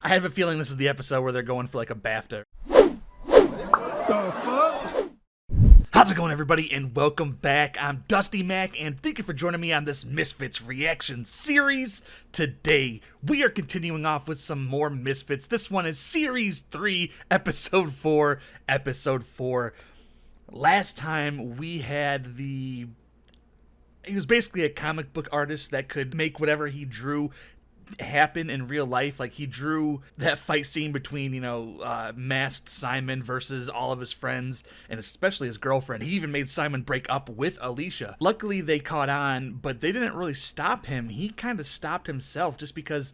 I have a feeling this is the episode where they're going for like a BAFTA. How's it going, everybody, and welcome back. I'm Dusty Mac, and thank you for joining me on this Misfits reaction series. Today, we are continuing off with some more Misfits. This one is Series 3, Episode 4. Last time, we had he was basically a comic book artist that could make whatever he drew happen in real life. Like, he drew that fight scene between, masked Simon versus all of his friends, and especially his girlfriend. He even made Simon break up with Alicia. Luckily, they caught on, but they didn't really stop him. He kind of stopped himself just because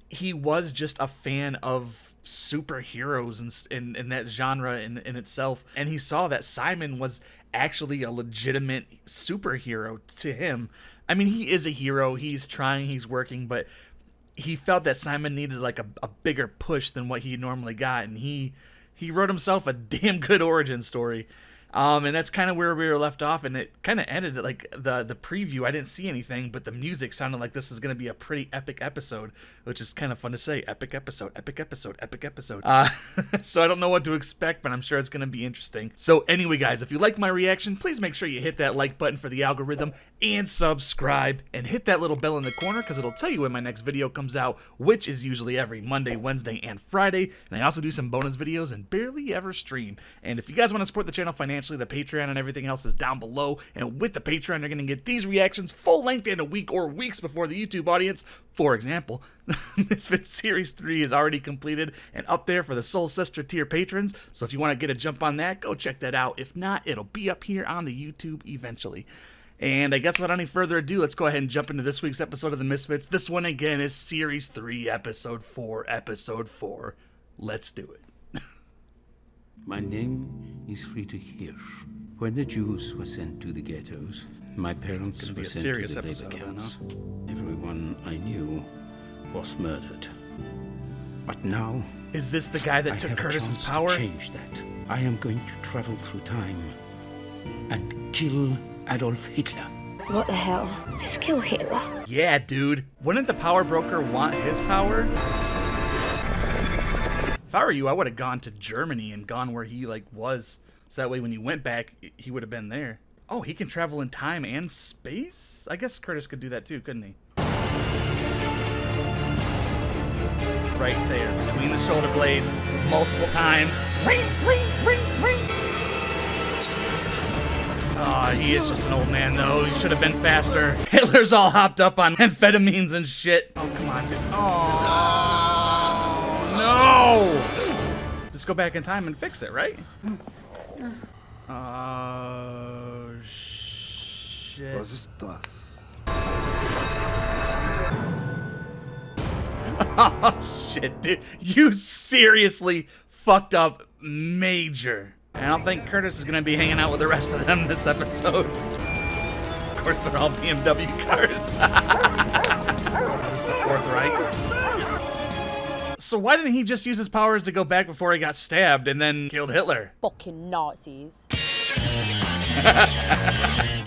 he was just a fan of superheroes in that genre in itself, and he saw that Simon was actually a legitimate superhero to him. I mean, he is a hero, he's trying, he's working, but he felt that Simon needed like a bigger push than what he normally got, and he wrote himself a damn good origin story. And that's kind of where we were left off, and it kind of ended like the preview. I didn't see anything, but the music sounded like this is going to be a pretty epic episode, which is kind of fun to say. Epic episode, epic episode, epic episode. So I don't know what to expect, but I'm sure it's going to be interesting. So anyway, guys, if you like my reaction, please make sure you hit that like button for the algorithm and subscribe, and hit that little bell in the corner because it'll tell you when my next video comes out, which is usually every Monday, Wednesday, and Friday. And I also do some bonus videos and barely ever stream. And if you guys want to support the channel financially, the Patreon and everything else is down below, and with the Patreon you're going to get these reactions full length in a week or weeks before the YouTube audience. For example, Misfits Series 3 is already completed and up there for the Soul Sister tier patrons, so if you want to get a jump on that, go check that out. If not, it'll be up here on the YouTube eventually. And I guess without any further ado, let's go ahead and jump into this week's episode of the Misfits. This one again is Series 3, Episode 4. Let's do it. My name is Friedrich Hirsch. When the Jews were sent to the ghettos, my parents were sent to the labor camps. Everyone I knew was murdered. But now, is this the guy that took Curtis's power? To change that. I am going to travel through time and kill Adolf Hitler. What the hell? Let's kill Hitler. Yeah, dude. Wouldn't the power broker want his power? If I were you, I would have gone to Germany and gone where he was, so that way when you went back, he would have been there. Oh, he can travel in time and space? I guess Curtis could do that too, couldn't he? Right there, between the shoulder blades, multiple times. Ring, ring, ring, ring. Oh, he is just an old man, though. He should have been faster. Hitler's all hopped up on amphetamines and shit. Oh, come on, dude. Oh, no! Just go back in time and fix it, right? Oh, shit. Was ist das? Oh, shit, dude. You seriously fucked up major. I don't think Curtis is going to be hanging out with the rest of them this episode. Of course, they're all BMW cars. Is this the Fourth Reich? So why didn't he just use his powers to go back before he got stabbed and then killed Hitler? Fucking Nazis.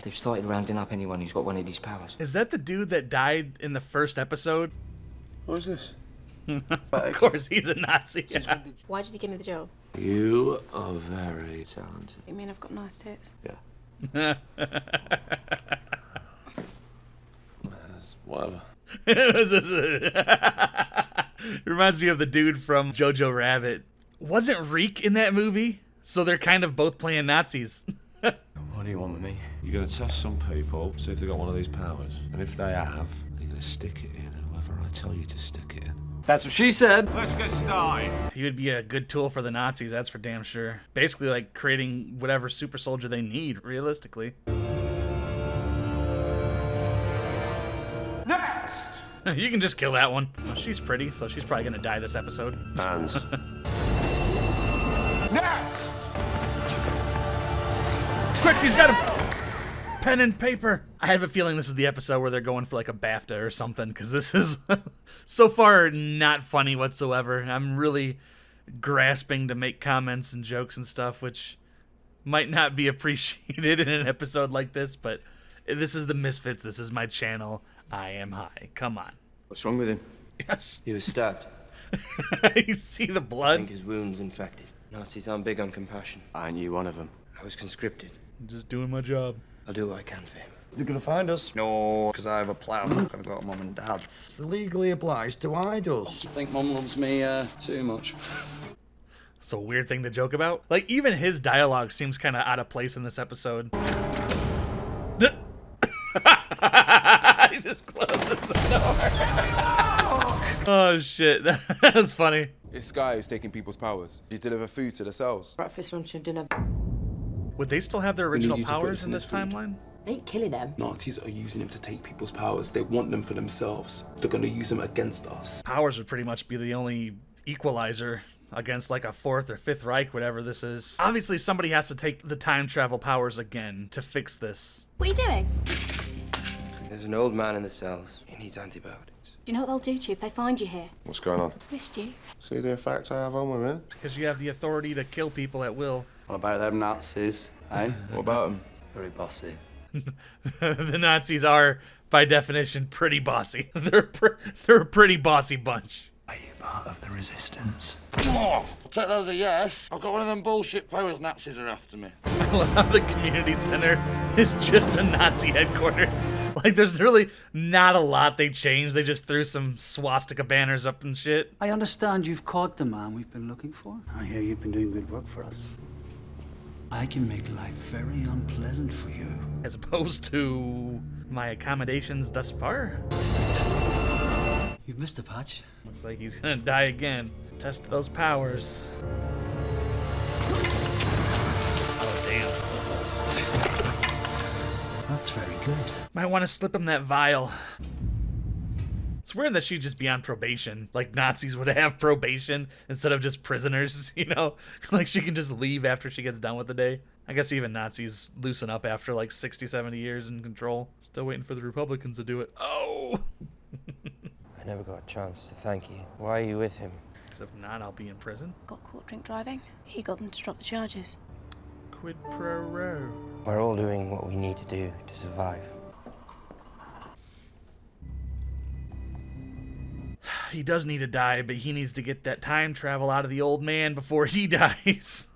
They've started rounding up anyone who's got one of these powers. Is that the dude that died in the first episode? What is this? Of course, he's a Nazi. Why did you give me the job? You are very talented. You mean I've got nice tits? Yeah. Whatever. Reminds me of the dude from Jojo Rabbit. Wasn't Reek in that movie? So they're kind of both playing Nazis. What do you want with me? You're going to test some people, see if they've got one of these powers. And if they have, you're going to stick it in whoever I tell you to stick it in. That's what she said. Let's get started. He would be a good tool for the Nazis, that's for damn sure. Basically like creating whatever super soldier they need, realistically. Next! You can just kill that one. Well, she's pretty, so she's probably gonna die this episode. Hands. Next! Quick, he's got a pen and paper. I have a feeling this is the episode where they're going for like a BAFTA or something, because this is so far not funny whatsoever. I'm really grasping to make comments and jokes and stuff, which might not be appreciated in an episode like this, but this is the Misfits. This is my channel. I am high. Come on. What's wrong with him? Yes. He was stabbed. You see the I blood? think his wound's infected. Nazis aren't big on compassion. I knew one of them. I was conscripted. I'm just doing my job. I'll do what I can for him. They're gonna find us. No, because I have a plan. I'm gonna go to Mum and Dad's. They're legally obliged to hide us. I think Mum loves me too much. It's a weird thing to joke about. Like, even his dialogue seems kind of out of place in this episode. He just closes the door. Oh, shit. That was funny. This guy is taking people's powers. You deliver food to the cells. Breakfast, lunch, and dinner. Would they still have their need original you to put powers this in in this this food. timeline? Ain't killing them. Nazis are using him to take people's powers. They want them for themselves. They're going to use them against us. Powers would pretty much be the only equalizer against like a Fourth or Fifth Reich, whatever this is. Obviously, somebody has to take the time travel powers again to fix this. What are you doing? There's an old man in the cells. He needs antibiotics. Do you know what they'll do to you if they find you here? What's going on? Missed you. See the effect I have on women? Because you have the authority to kill people at will. What about them Nazis? Eh? What about them? Very bossy. The Nazis are, by definition, pretty bossy. They're a pretty bossy bunch. Are you part of the resistance? Oh, I'll take those a yes. I've got one of them bullshit powers Nazis are after me. I love how the community center is just a Nazi headquarters. Like, there's really not a lot they changed. They just threw some swastika banners up and shit. I understand you've caught the man we've been looking for. I hear you've been doing good work for us. I can make life very unpleasant for you. As opposed to my accommodations thus far. You've missed a patch. Looks like he's gonna die again. Test those powers. Oh, damn. That's very good. Might want to slip him that vial. It's weird that she'd just be on probation. Like Nazis would have probation instead of just prisoners, you know? Like she can just leave after she gets done with the day. I guess even Nazis loosen up after like 60, 70 years in control. Still waiting for the Republicans to do it. Oh! I never got a chance to thank you. Why are you with him? Because if not, I'll be in prison. Got caught drink driving. He got them to drop the charges. Quid pro ro. We're all doing what we need to do to survive. He does need to die, but he needs to get that time travel out of the old man before he dies. He's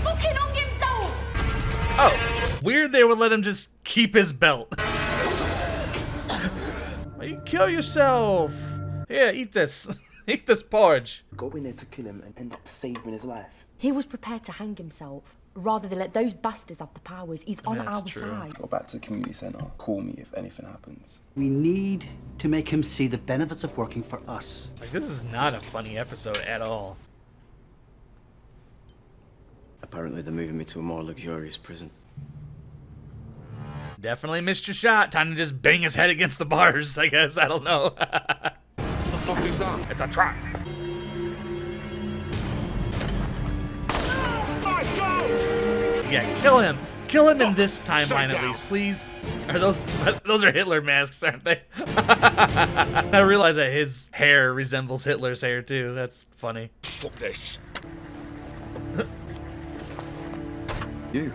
fucking on himself! Oh, weird they would let him just keep his belt. Why you kill yourself? Here, eat this. Eat this porridge. Go in there to kill him and end up saving his life. He was prepared to hang himself rather than let those bastards have the powers. He's on our side. Go back to the community centre. Call me if anything happens. We need to make him see the benefits of working for us. Like, this is not a funny episode at all. Apparently they're moving me to a more luxurious prison. Definitely missed your shot. Time to just bang his head against the bars, I guess. I don't know. What the fuck is that? It's a trap. Yeah, kill him. Kill him in this timeline at least, please. Are those are Hitler masks, aren't they? I realize that his hair resembles Hitler's hair too. That's funny. Fuck this. You.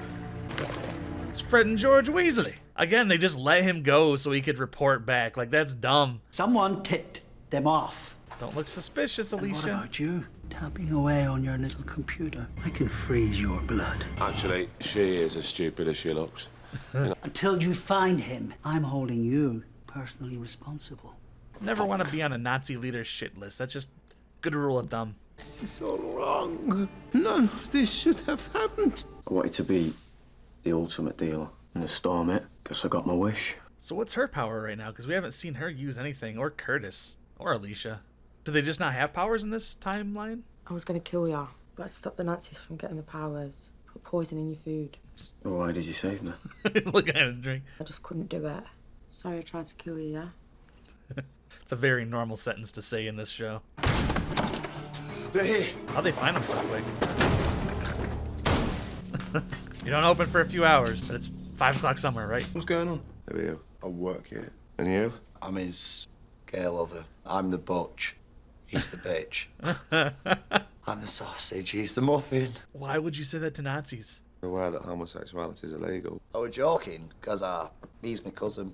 It's Fred and George Weasley. Again, they just let him go so he could report back. Like, that's dumb. Someone tipped them off. Don't look suspicious, And what Alicia. about you? Tapping away on your little computer. I can freeze your blood. Actually, she is as stupid as she looks. Until you find him, I'm holding you personally responsible. Never want to be on a Nazi leader's shit list. That's just good rule of thumb. This is all wrong. None of this should have happened. I wanted to be the ultimate dealer and to storm it. Guess I got my wish. So what's her power right now? Because we haven't seen her use anything, or Curtis, or Alicia. Do they just not have powers in this timeline? I was going to kill ya, but I stopped the Nazis from getting the powers. Put poison in your food. Well, why did you save me? Looking at his drink. I just couldn't do it. Sorry I tried to kill you, yeah? It's a very normal sentence to say in this show. They're here. How'd they find him so quick? You don't open for a few hours, but it's 5 o'clock somewhere, right? What's going on? Who are you? I work here. And you? I'm his girl lover. I'm the butch. He's the bitch. I'm the sausage. He's the muffin. Why would you say that to Nazis? I'm aware that homosexuality is illegal. I was joking, because he's my cousin.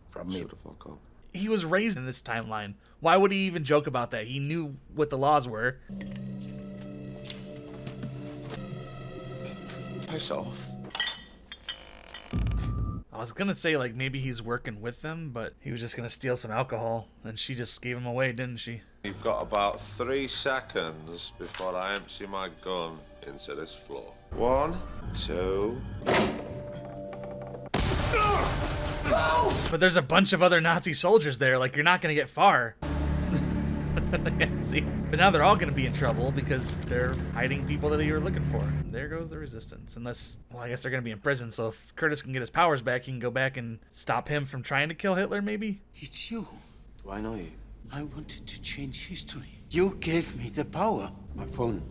From me. Shut the fuck up. He was raised in this timeline. Why would he even joke about that? He knew what the laws were. Piss off. I was gonna say, like, maybe he's working with them, but he was just gonna steal some alcohol, and she just gave him away, didn't she? You've got about 3 seconds before I empty my gun into this floor. 1, 2... But there's a bunch of other Nazi soldiers there, like, you're not gonna get far. Yeah, see? But now they're all gonna be in trouble because they're hiding people that you're looking for. There goes the resistance. Unless, well, I guess they're gonna be in prison, so if Curtis can get his powers back, he can go back and stop him from trying to kill Hitler, maybe? It's you. Do I know you? I wanted to change history. You gave me the power. My phone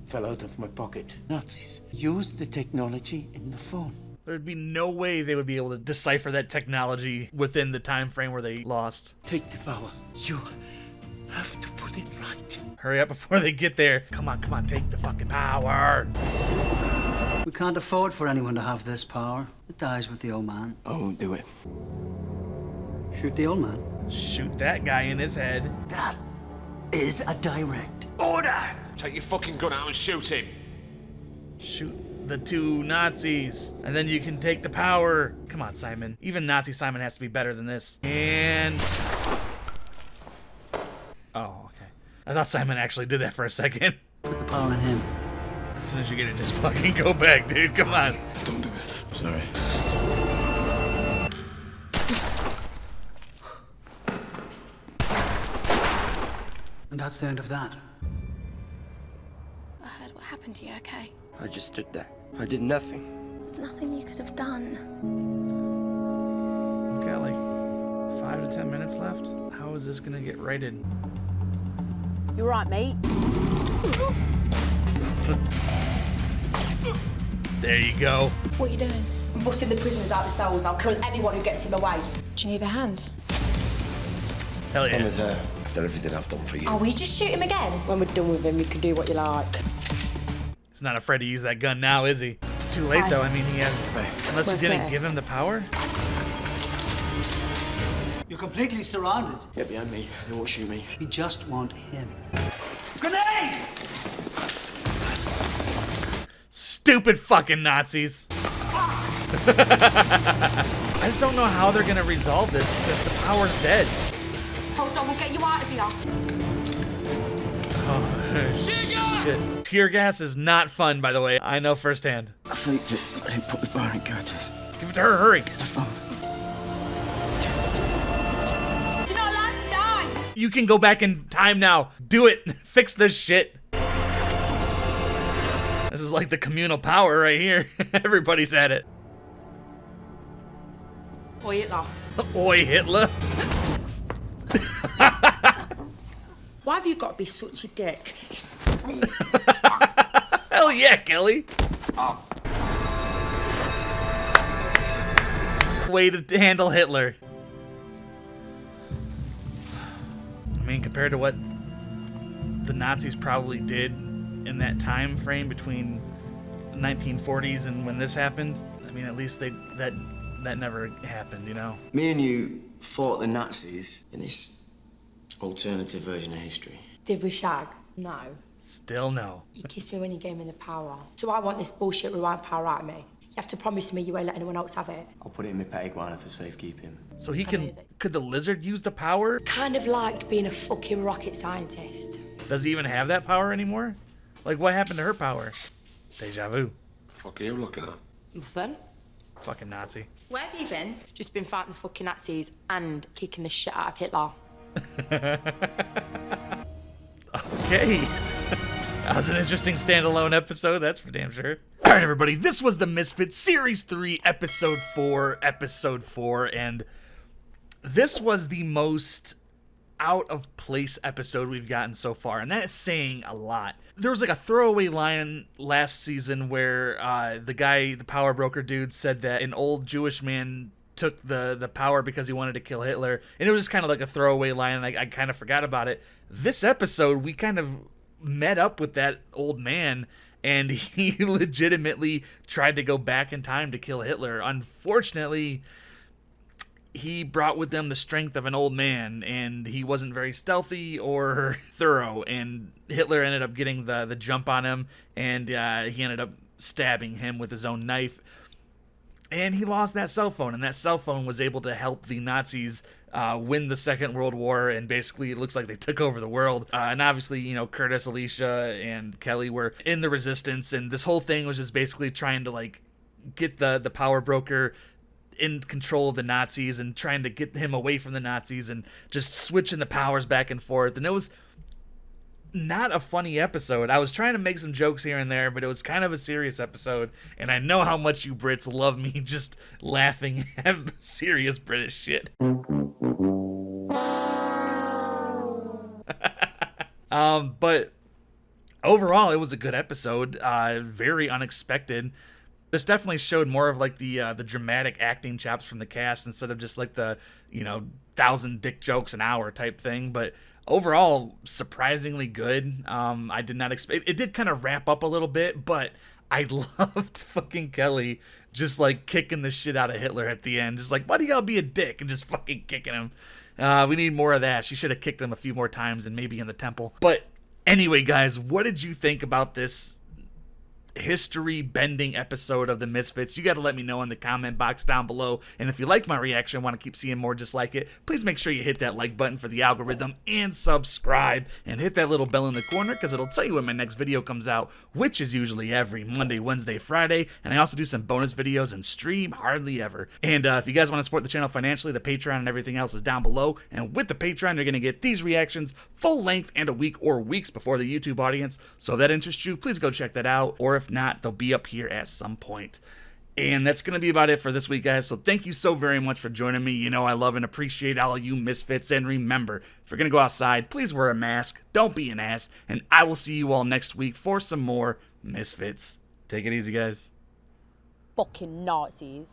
fell out of my pocket. Nazis used the technology in the phone. There'd be no way they would be able to decipher that technology within the time frame where they lost. Take the power. You have to put it right. Hurry up before they get there. Come on, take the fucking power. We can't afford for anyone to have this power. It dies with the old man. I won't do it. Shoot the old man. Shoot that guy in his head. That is a direct order. Take your fucking gun out and shoot him. Shoot the 2 Nazis, and then you can take the power. Come on, Simon. Even Nazi Simon has to be better than this. And... oh, okay. I thought Simon actually did that for a second. Put the power in him. As soon as you get it, just fucking go back, dude. Come on. Don't do it. Sorry. And that's the end of that. I heard what happened to you, okay? I just stood there. I did nothing. There's nothing you could have done. We've got like 5 to 10 minutes left. How is this gonna get righted? You're right, mate. There you go. What are you doing? I'm busting the prisoners out of the cells now. Kill anyone who gets in my way. Do you need a hand? Hell yeah. I'm with her after everything I've done for you. Oh, we just shoot him again? When we're done with him, you can do what you like. He's not afraid to use that gun now, is he? It's too late, though. I mean, he has... unless he didn't give him the power? You're completely surrounded. Get behind me. They won't shoot me. We just want him. Grenade! Stupid fucking Nazis. I just don't know how they're gonna resolve this since the power's dead. Hold on, we'll get you out of here. Oh, shit. Tear gas is not fun, by the way. I know firsthand. I faked it. I didn't put the bar in Curtis. Give it to her, hurry. Get the phone. You're not allowed to die. You can go back in time now. Do it. Fix this shit. This is like the communal power right here. Everybody's at it. Oi, Hitler. Oi, Hitler. Why have you got to be such a dick? Hell yeah, Kelly. Way to handle Hitler. I mean, compared to what the Nazis probably did in that time frame between the 1940s and when this happened, I mean, at least that never happened, you know? Me and you fought the Nazis in this alternative version of history. Did we shag? No. Still no. You kissed me when you gave me the power. So I want this bullshit rewind power out of me. You have to promise me you won't let anyone else have it. I'll put it in my pet iguana for safekeeping. So he can... could the lizard use the power? Kind of liked being a fucking rocket scientist. Does he even have that power anymore? Like, what happened to her power? Deja vu. Fuck are you looking at? Nothing. Fucking Nazi. Where have you been? Just been fighting the fucking Nazis and kicking the shit out of Hitler. Okay. That was an interesting standalone episode, that's for damn sure. All right, everybody, this was the Misfits Series 3, Episode 4, and this was the most out-of-place episode we've gotten so far, and that is saying a lot. There was like a throwaway line last season where the guy, the power broker dude, said that an old Jewish man took the power because he wanted to kill Hitler, and it was just kind of like a throwaway line, and I kind of forgot about it. This episode, we kind of met up with that old man, and he legitimately tried to go back in time to kill Hitler. Unfortunately, he brought with him the strength of an old man, and he wasn't very stealthy or thorough, and Hitler ended up getting the jump on him, and he ended up stabbing him with his own knife. And he lost that cell phone, and that cell phone was able to help the Nazis win the Second World War, and basically it looks like they took over the world. And obviously, you know, Curtis, Alicia, and Kelly were in the resistance, and this whole thing was just basically trying to, like, get the power broker in control of the Nazis and trying to get him away from the Nazis and just switching the powers back and forth. And it was not a funny episode. I was trying to make some jokes here and there, but it was kind of a serious episode, and I know how much you Brits love me just laughing at serious British shit. But overall, it was a good episode. Very unexpected. This definitely showed more of like the dramatic acting chops from the cast instead of just like the, you know, 1,000 dick jokes an hour type thing. But overall, surprisingly good. I did not expect it. Did kind of wrap up a little bit, but I loved fucking Kelly just like kicking the shit out of Hitler at the end. Just like, why do you gotta be a dick? And just fucking kicking him. We need more of that. She should have kicked him a few more times and maybe in the temple. But anyway, guys, what did you think about this history bending episode of the Misfits? You got to let me know in the comment box down below, and if you like my reaction, want to keep seeing more just like it, please make sure you hit that like button for the algorithm and subscribe, and hit that little bell in the corner because it'll tell you when my next video comes out, which is usually every Monday, Wednesday, Friday. And I also do some bonus videos and stream hardly ever. And if you guys want to support the channel financially, the Patreon and everything else is down below, and with the Patreon you're going to get these reactions full length and a week or weeks before the YouTube audience. So if that interests you, please go check that out, or if not, they'll be up here at some point. And that's going to be about it for this week, guys. So thank you so very much for joining me. You know I love and appreciate all of you Misfits. And remember, if you're going to go outside, please wear a mask. Don't be an ass. And I will see you all next week for some more Misfits. Take it easy, guys. Fucking Nazis.